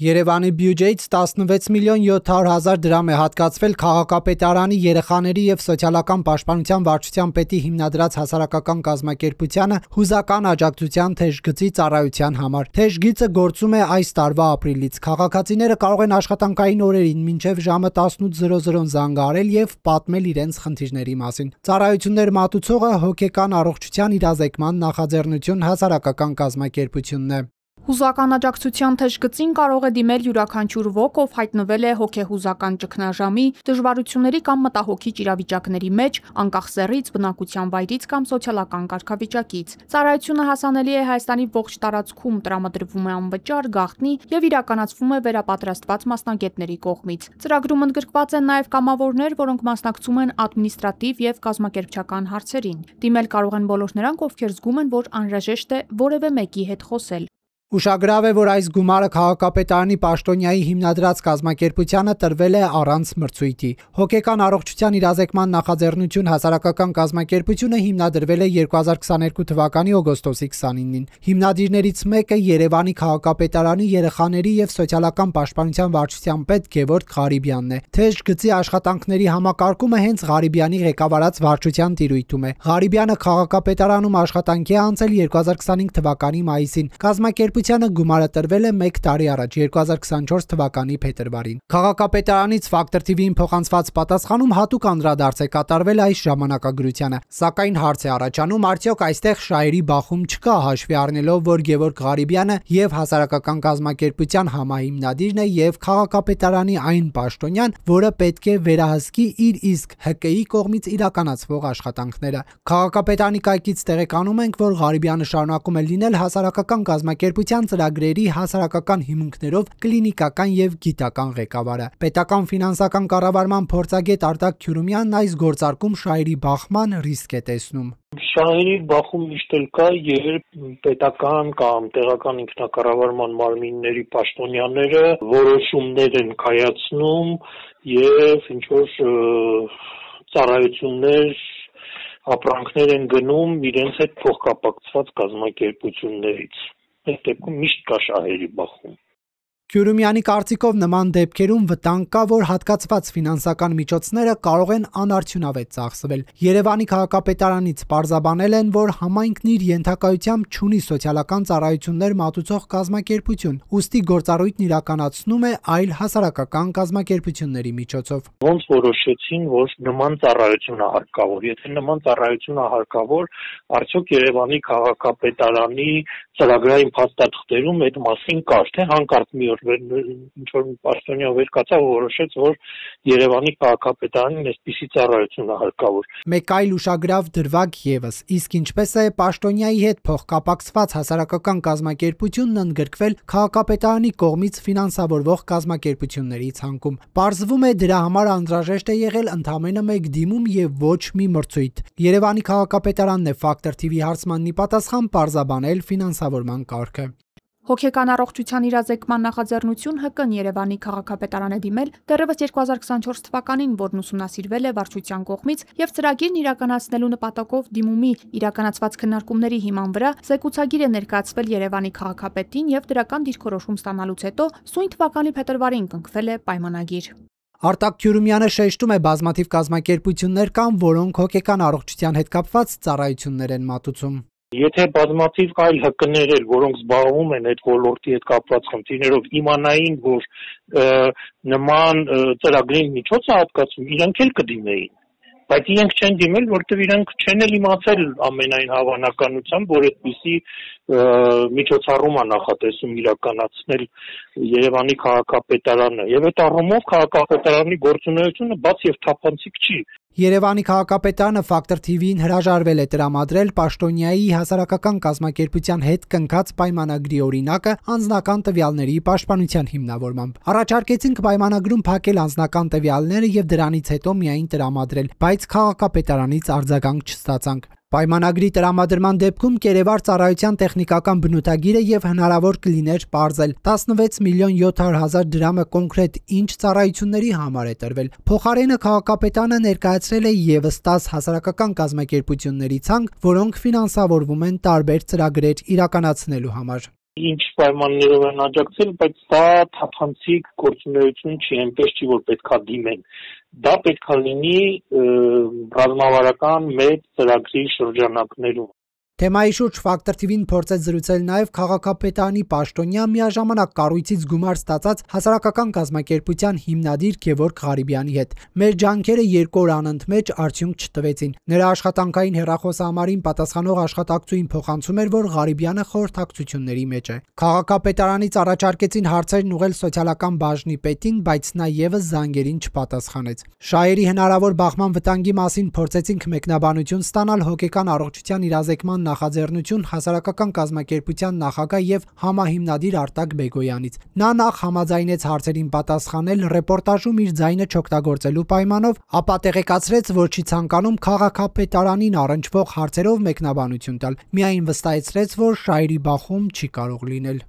Երևանի բյուջեից 16 միլիոն 700 հազար դրամ է հատկացվել քաղաքապետարանի երեխաների և սոցիալական պաշտպանության վարչության պետի հիմնադրած հասարակական կազմակերպությանը հուզական աջակցության թեժգծի ծառայության համար։ Թեժգիծը գործում է այս տարվա ապրիլից։ Քաղաքացիները կարող են աշխատանքային օրերին մինչև ժամը 18:00 զանգահարել և պատմել իրենց խնդիրների մասին։ Ծառայություններ մատուցողը հոգեկան առողջության իրազեկման նախաձեռնություն հասարակական կազմակերպությունն է։ Հուզական աջակցության թեժգծին կարող է դիմել յուրաքանչյուր ոք, ով հայտնվել է հոգեհուզական ճգնաժամի, դժվարությունների կամ մտահոգիչ իրավիճակների մեջ, անկախ սեռից, բնակության վայրից կամ սոցիալական կարգավիճակից։ Ծառայությունը հասանելի է Հայաստանի ողջ տարածքում, տրամադրվում է անվճար, գաղտնի և իրականացվում է վերապատրաստված մասնագետների կողմից։ Ծրագրում ընդգրկված են նաև կամավորներ, որոնք մասնակցում են ադմինիստրատիվ և կազմակերպչական հարցերին։ Դիմել կարող են բոլոր նրանք, ովքեր զգում են, որ անհրաժեշտ է որևէ մեկի հետ խոսել։ Ուշագրավ է, որ այս գումարը քաղաքապետարանի պաշտոնյայի հիմնադրած կազմակերպությանը տրվել է առանց մրցույթի։ Հոգեկան առողջության իրազեկման նախաձեռնություն հասարակական կազմակերպությունը հիմնադրվել է 2022 թվականի օգոստոսի 29-ին։ Հիմնադիրներից մեկը Երևանի քաղաքապետարանի երեխաների և սոցիալական պաշտպանության վարչության պետ Գևորգ Ղարիբյանն է։ Թեժգծի աշխատանքների համակարգումը հենց Ղարիբյանի ղեկավարած վարչության տիրույթում է։ Ղարիբյանը քաղաքապետարանում աշխատանքի է անցել 2025 թվականի մայիսին։ Կազմակերպությանը գումարը տրվել է 1 տարի առաջ 2024 թվականի փետրվարին։ Քաղաքապետարանից Factor TV-ին փոխանցված պատասխանում հատուկ անդրադարձ է կատարվել այս ժամանակագրությանը, սակայն հարց է առաջանում, արդյոք այստեղ շահերի բախում չկա, հաշվի առնելով, որ Գևորգ Ղարիբյանը և հասարակական կազմակերպության համահիմնադիրն է և քաղաքապետարանի այն պաշտոնյան, որը պետք է վերահսկի իր իսկ ՀԿ-ի կողմից իրականացվող աշխատանքները։ Քաղաքապետարանի կայքից տեղեկանում ենք, որ Ղարիբյանը շարունակում է լինել հասարակական կազմակերպության ծրագրերի հասարակական հիմունքներով կլինիկական և գիտական ղեկավարը։ Պետական ֆինանսական կառավարման փորձագետ Արտակ Քյուրումյանն այս գործարկում շահերի բախման ռիսկ է տեսնում։ Շահերի բախում միշտ էլ կա, երբ պետական կամ տեղական ինքնակառավարման մարմինների պաշտոնյաները որոշումներ են կայացնում և ինչ-որ ծառայություններ, ապրանքներ են գնում իրենց հետ փոխկապակցված կազմակերպություններից։ Այս դեպքում միշտ կա շահերի բախում։ Քյուրումյանի կարծիքով նման դեպքերում վտանգ կա, որ հատկացված ֆինանսական միջոցները կարող են անարդյունավետ ծախսվել։ Երևանի քաղաքապետարանից պարզաբանել են, որ համայնքն իր ենթակայությամբ չունի սոցիալական ծառայություններ մատուցող կազմակերպություն, ուստի գործառույթն իրականացնում է այլ հասարակական կազմակերպությունների միջոցով։ Ոնց որոշեցին, որ նման ծառայություն է հարկավոր։ Եթե նման ծառայություն է հարկավոր, արդյոք Երևանի քաղաքապետարանի ծրագրային փաստաթղթերում այդ մասին կար, թե հանկարծ մի օր ինչ-որ պաշտոնյա վեր կացավ ու որոշեց, որ Երևանի քաղաքապետարանին այսպիսի ծառայություն է հարկավոր։ Մեկ այլ ուշագրավ դրվագ ևս, իսկ ինչպես է պաշտոնյայի հետ փոխկապակցված հասարակական կազմակերպությունն ընդգրկվել քաղաքապետարանի կողմից ֆինանսավորվող կազմակերպությունների ցանկում։ Պարզվում է, դրա համար անհրաժեշտ է եղել ընդամենը մեկ դիմում և ոչ մի մրցույթ։ Երևանի քաղաքապետարանն է Factor TV հարցմանն ի պատասխան պարզաբանել ֆինանսավորման կարգը։ Հոգեկան առողջության իրազեկման նախաձեռնություն ՀԿ-ն Երևանի քաղաքապետարան է դիմել դեռևս 2024 թվականին, որն ուսումնասիրվել է վարչության կողմից և ծրագիրն իրականացնելու նպատակով դիմումի իրականացված քննարկումների հիման վրա զեկուցագիր է ներկայացվել Երևանի քաղաքապետին և դրական դիրքորոշում ստանալուց հետո սույն թվականի փետրվարին կնքվել է պայմանագիր։ Արտակ Քյուրումյանը շեշտում է, բազմաթիվ կազմակերպություններ կան, որոնք հոգեկան առողջության հետ կապված ծառայություններ են մատուցում։ Եթե բազմաթիվ այլ ՀԿ-ներ էլ, որոնք զբաղվում են այդ ոլորտի հետ կապված խնդիրներով, իմանային, որ նման ծրագրին միջոց է հատկացում, իրենք էլ կդիմեին։ Բայց իրենք չեն դիմել, որովհետև իրենք չեն էլ իմացել ամենայն հավանականությամբ, որ այդպիսի միջոցառում է նախատեսում իրականացնել Երևանի քաղաքապետարանը։ Եվ այդ առումով քաղաքապետարանի գործունեությունը բաց և թափանցիկ չի։ Երևանի քաղաքապետարանը Factor TV-ին հրաժարվել է տրամադրել պաշտոնյայի հասարակական կազմակերպության հետ կնքած պայմանագրի օրինակը անձնական տվյալների պաշտպանության հիմնավորմամբ։ Առաջարկեցինք պայմանագրում փակել անձնական տվյալները և դրանից հետո միայն տրամադրել, բայց քաղաքապետարանից արձագանք չստացանք։ Պայմանագրի տրամադրման դեպքում կերևար ծառայության տեխնիկական բնութագիրը և հնարավոր կլիներ պարզել 16 միլիոն 700 հազար դրամը կոնկրետ ինչ ծառայությունների համար է տրվել։ Փոխարենը քաղաքապետարանը ներկայացրել է ևս 10 հասարակական կազմակերպությունների ցանկ, որոնք ֆինանսավորվում են տարբեր ծրագրեր իրականացնելու համար։ Ինչ պայմաններով են աջակցել, բայց դա թափանցիկ գործունեություն չի, այնպես չի, որ պետքա դիմեն։ Դա պետքա լինի ռազմավարական մեծ ծրագրի շրջանակներում։ Թեմայի շուրջ Ֆակտոր TV-ն փորձեց զրուցել նաև քաղաքապետարանի պաշտոնյա միաժամանակ կառույցից գումար ստացած հասարակական կազմակերպության հիմնադիր Գևորգ Ղարիբյանի հետ։ Մեր ջանքերը 2 օր անընդմեջ արդյունք չտվեցին։ Նրա աշխատանքային հեռախոսահամարին պատասխանող աշխատակցուին փոխանցում էր, որ Ղարիբյանը խորհրդակցությունների մեջ է։ Քաղաքապետարանից առաջարկեցին հարցերն ուղղել սոցիալական բաժնի պետին, բայց նա եւս զանգերին չպատասխանեց։ Շահերի հնարավոր բախման վտանգի մասին փորձեցինք մեկնաբանություն ստանալ հոգեկան առողջության իրազեկման նախաձեռնություն հասարակական կազմակերպության նախագահ եւ համահիմնադիր Արտակ Բեգոյանից։ Նա նախ համաձայնեց հարցերին պատասխանել ռեպորտաժում իր ձայնը չօգտագործելու պայմանով, ապա տեղեկացրեց, որ չի ցանկանում քաղաքապետարանին առնչվող հարցերով մեկնաբանություն տալ։ Միայն վստահեցրեց, որ շահերի բախում չի կարող լինել։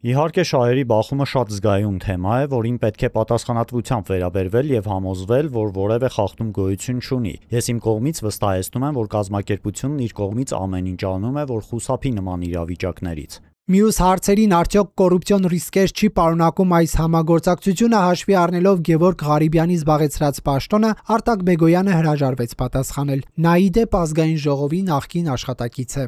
Իհարկե շահերի բախումը շատ զգայուն թեմա է, որին պետք է պատասխանատվությամբ վերաբերվել եւ համոզվել, որ որևէ խախտում գոյություն չունի։ Ես իմ կողմից վստահեցնում եմ, որ կազմակերպությունն իր կողմից ամեն ինչ անում է, որ խուսափի նման իրավիճակներից։ Մյուս հարցերին արդյոք կոռուպցիոն ռիսկեր չի պարունակում այս համագործակցությունը հաշվի առնելով Գևորգ Ղարիբյանի զբաղեցրած պաշտոնը, Արտակ Բեգոյանը հրաժարվեց պատասխանել։ Նա ի դեպ ազգային ժողովի նախկին աշխատակից է։